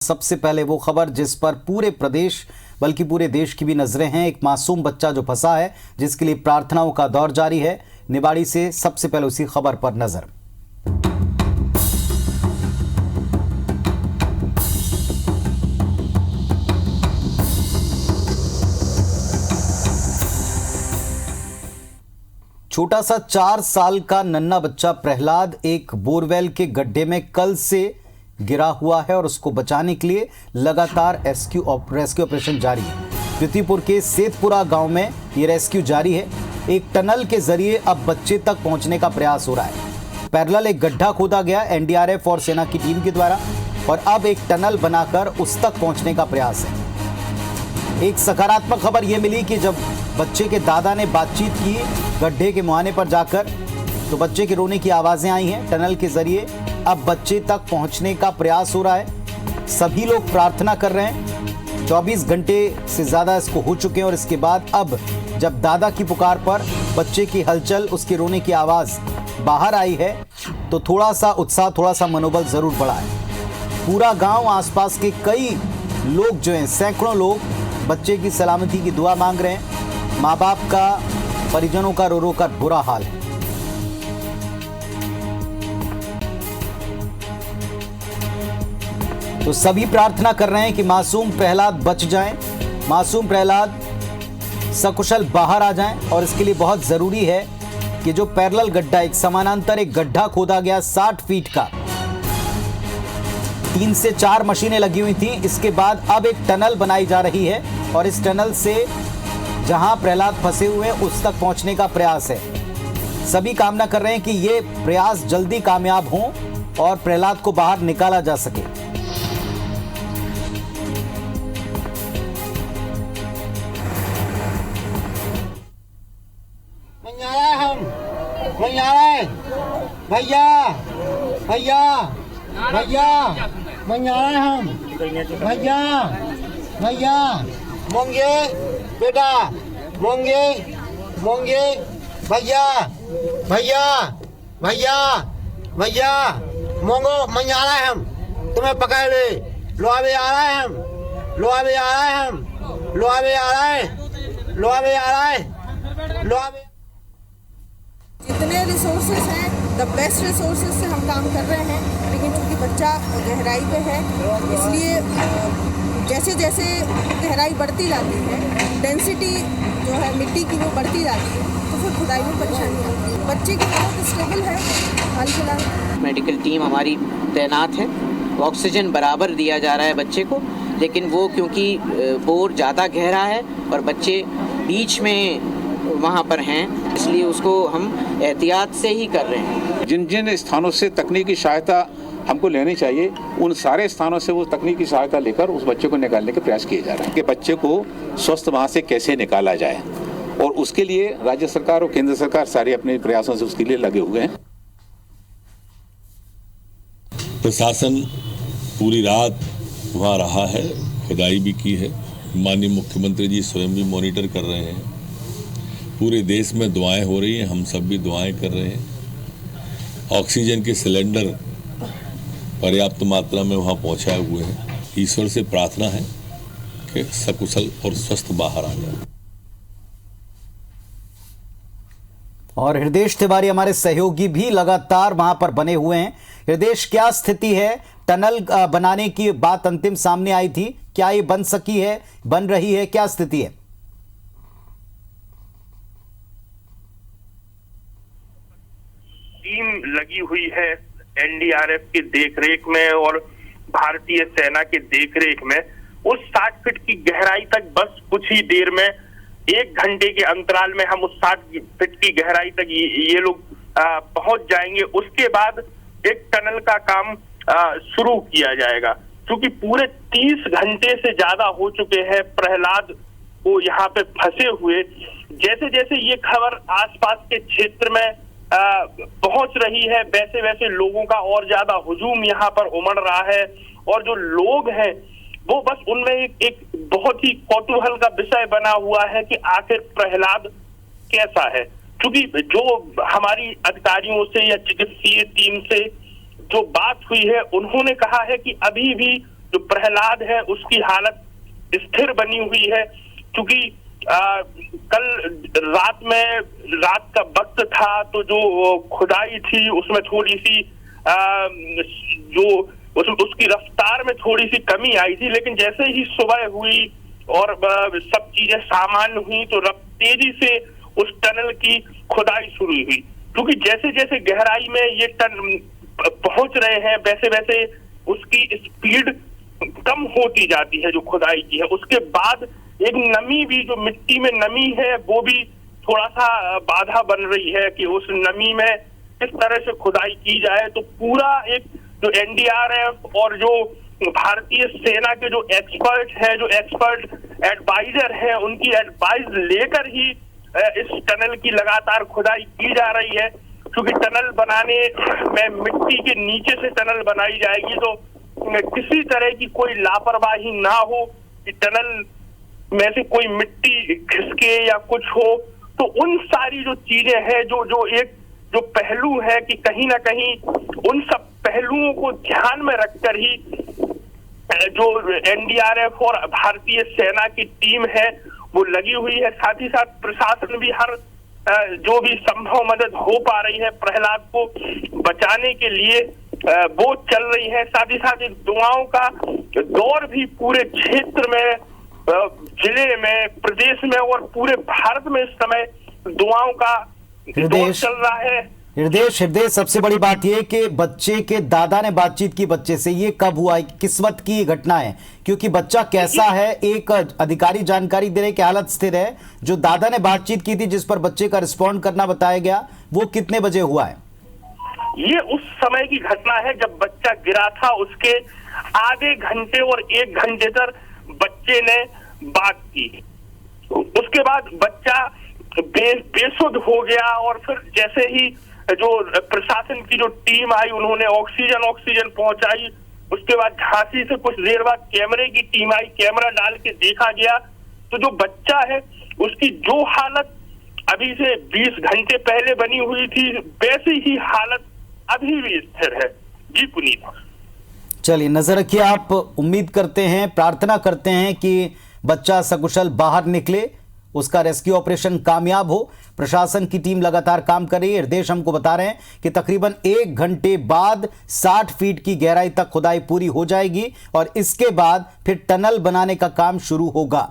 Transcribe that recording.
सबसे पहले वो खबर जिस पर पूरे प्रदेश बल्कि पूरे देश की भी नजरें हैं। एक मासूम बच्चा जो फंसा है, जिसके लिए प्रार्थनाओं का दौर जारी है। निवाड़ी से सबसे पहले उसी खबर पर नजर। छोटा सा 4 साल का नन्हा बच्चा प्रहलाद एक बोरवेल के गड्ढे में कल से गिरा हुआ है और उसको बचाने के लिए लगातार रेस्क्यू ऑपरेशन जारी है। पृथ्वीपुर के सेतपुरा गांव में ये रेस्क्यू जारी है। एक टनल के जरिए अब बच्चे तक पहुंचने का प्रयास हो रहा है। पैरेलल एक गड्ढा खोदा गया एनडीआरएफ और सेना की टीम के द्वारा और अब एक टनल बनाकर उस तक पहुंचने का प्रयास है। एक सकारात्मक खबर यह मिली कि जब बच्चे के दादा ने बातचीत की गड्ढे के मुहाने पर जाकर, तो बच्चे के रोने की आवाजें आई हैं। टनल के जरिए अब बच्चे तक पहुंचने का प्रयास हो रहा है। सभी लोग प्रार्थना कर रहे हैं। 24 घंटे से ज्यादा इसको हो चुके हैं और इसके बाद अब जब दादा की पुकार पर बच्चे की हलचल, उसके रोने की आवाज बाहर आई है, तो थोड़ा सा उत्साह, थोड़ा सा मनोबल जरूर बढ़ा है। पूरा गांव, आसपास के कई लोग जो हैं, सैकड़ों लोग बच्चे की सलामती की दुआ मांग रहे हैं। माँ बाप का, परिजनों का रो रो कर बुरा हाल है। तो सभी प्रार्थना कर रहे हैं कि मासूम प्रहलाद बच जाएं, मासूम प्रहलाद सकुशल बाहर आ जाएं। और इसके लिए बहुत जरूरी है कि जो पैरेलल गड्ढा, एक समानांतर एक गड्ढा खोदा गया 60 फीट का, 3 से 4 मशीनें लगी हुई थी। इसके बाद अब एक टनल बनाई जा रही है और इस टनल से जहां प्रहलाद फंसे हुए हैं उस तक पहुंचने का प्रयास है। सभी कामना कर रहे हैं कि ये प्रयास जल्दी कामयाब हो और प्रहलाद को बाहर निकाला जा सके। भैया भैया भैया हम भैया भैया मोंगे बेटा मोंगे मोंगे भैया भैया भैया भैया मोंगो मंजारा है हम, तुम्हें पकड़ ले। लोहा भी आ रहा है, हम लोहा भी आ रहा है, हम लोहा भी आ रहा है, लोहा भी आ रहा है, लोहा भी। जितने रिसोर्सेज हैं, द बेस्ट रिसोर्सेज से हम काम कर रहे हैं, लेकिन चूँकि बच्चा गहराई पे है, इसलिए जैसे जैसे गहराई बढ़ती जाती है, डेंसिटी जो है मिट्टी की वो बढ़ती जाती है, तो फिर खुदाई में परेशानी आती है। बच्चे की हालत स्टेबल है हाल फिलहाल। मेडिकल टीम हमारी तैनात है, ऑक्सीजन बराबर दिया जा रहा है बच्चे को, लेकिन वो क्योंकि बोर ज़्यादा गहरा है और बच्चे बीच में वहाँ पर हैं, इसलिए उसको हम एहतियात से ही कर रहे हैं। जिन जिन स्थानों से तकनीकी सहायता हमको लेनी चाहिए, उन सारे स्थानों से वो तकनीकी सहायता लेकर उस बच्चे को निकालने के प्रयास किए जा रहे हैं कि बच्चे को स्वस्थ वहाँ से कैसे निकाला जाए, और उसके लिए राज्य सरकार और केंद्र सरकार सारे अपने प्रयासों से उसके लिए लगे हुए हैं। प्रशासन पूरी रात वहाँ रहा है, खुदाई भी की है। माननीय मुख्यमंत्री जी स्वयं भी मॉनिटर कर रहे हैं। पूरे देश में दुआएं हो रही हैं, हम सब भी दुआएं कर रहे हैं। ऑक्सीजन के सिलेंडर पर्याप्त मात्रा में वहाँ पहुँचाए हुए हैं। ईश्वर से प्रार्थना है कि सकुशल और स्वस्थ बाहर आ जाए। और हृदेश तिवारी हमारे सहयोगी भी लगातार वहां पर बने हुए हैं। हृदेश, क्या स्थिति है? टनल बनाने की बात अंतिम सामने आई थी, क्या ये बन सकी है, बन रही है, क्या स्थिति है? टीम लगी हुई है एनडीआरएफ की देखरेख में और भारतीय सेना की देखरेख में। उस 60 फीट की गहराई तक बस कुछ ही देर में, 1 घंटे के अंतराल में हम उस 60 फीट की गहराई तक ये लोग पहुंच जाएंगे। उसके बाद एक टनल का काम शुरू किया जाएगा, क्योंकि पूरे 30 घंटे से ज्यादा हो चुके हैं प्रहलाद को यहाँ पे फंसे हुए। जैसे जैसे ये खबर आसपास के क्षेत्र में पहुंच रही है, वैसे वैसे लोगों का और ज्यादा हुजूम यहाँ पर उमड़ रहा है। और जो लोग हैं वो बस उनमें एक बहुत ही कौतूहल का विषय बना हुआ है कि आखिर प्रहलाद कैसा है। क्योंकि जो हमारी अधिकारियों से या चिकित्सीय टीम से जो बात हुई है, उन्होंने कहा है कि अभी भी जो प्रहलाद है उसकी हालत स्थिर बनी हुई है, क्योंकि कल रात का वक्त था तो जो खुदाई थी उसमें थोड़ी सी उसकी रफ्तार में थोड़ी सी कमी आई थी, लेकिन जैसे ही सुबह हुई और सब चीजें सामान्य हुई तो तेजी से उस टनल की खुदाई शुरू हुई, क्योंकि जैसे जैसे गहराई में ये पहुंच रहे हैं वैसे वैसे उसकी स्पीड कम होती जाती है जो खुदाई की है। उसके बाद एक नमी भी, जो मिट्टी में नमी है वो भी थोड़ा सा बाधा बन रही है कि उस नमी में किस तरह से खुदाई की जाए। तो पूरा एक जो एनडीआरएफ और जो भारतीय सेना के जो एक्सपर्ट एडवाइजर हैं उनकी एडवाइस लेकर ही इस टनल की लगातार खुदाई की जा रही है, क्योंकि टनल बनाने में मिट्टी के नीचे से टनल बनाई जाएगी तो किसी तरह की कोई लापरवाही ना हो कि टनल में से कोई मिट्टी खिसके या कुछ हो। तो उन सारी जो चीजें हैं जो पहलू है कि कहीं ना कहीं उन सब पहलुओं को ध्यान में रखकर ही जो एनडीआरएफ और भारतीय सेना की टीम है वो लगी हुई है। साथ ही साथ प्रशासन भी हर जो भी संभव मदद हो पा रही है प्रहलाद को बचाने के लिए वो चल रही है। साथ ही साथ एक दुआओं का दौर भी पूरे क्षेत्र में, जिले में, प्रदेश में और पूरे भारत में इस समय दुआओं का दौर चल रहा है। हृदय, सबसे बड़ी बात यह कि बच्चे के दादा ने बातचीत की बच्चे से, ये कब हुआ? किस्मत की घटना है, क्योंकि बच्चा कैसा है एक अधिकारी जानकारी दे रहे कि हालत स्थिर है। जो दादा ने बातचीत की थी जिस पर बच्चे का रिस्पॉन्ड करना बताया गया, वो कितने बजे हुआ है? ये उस समय की घटना है जब बच्चा गिरा था, उसके आधे घंटे और 1 घंटे तक बच्चे ने बात की। उसके बाद बच्चा बेसुध हो गया और फिर जैसे ही जो प्रशासन की जो टीम आई उन्होंने ऑक्सीजन पहुंचाई। उसके बाद झांसी से कुछ देर बाद कैमरे की टीम आई, कैमरा डाल के देखा गया तो जो बच्चा है उसकी जो हालत अभी से 20 घंटे पहले बनी हुई थी वैसी ही हालत अभी भी स्थिर है। जी पुनीत। चलिए, नजर रखिए आप। उम्मीद करते हैं, प्रार्थना करते हैं कि बच्चा सकुशल बाहर निकले, उसका रेस्क्यू ऑपरेशन कामयाब हो। प्रशासन की टीम लगातार काम कर रही है। हृदय हमको बता रहे हैं कि तकरीबन 1 घंटे बाद 60 फीट की गहराई तक खुदाई पूरी हो जाएगी और इसके बाद फिर टनल बनाने का काम शुरू होगा।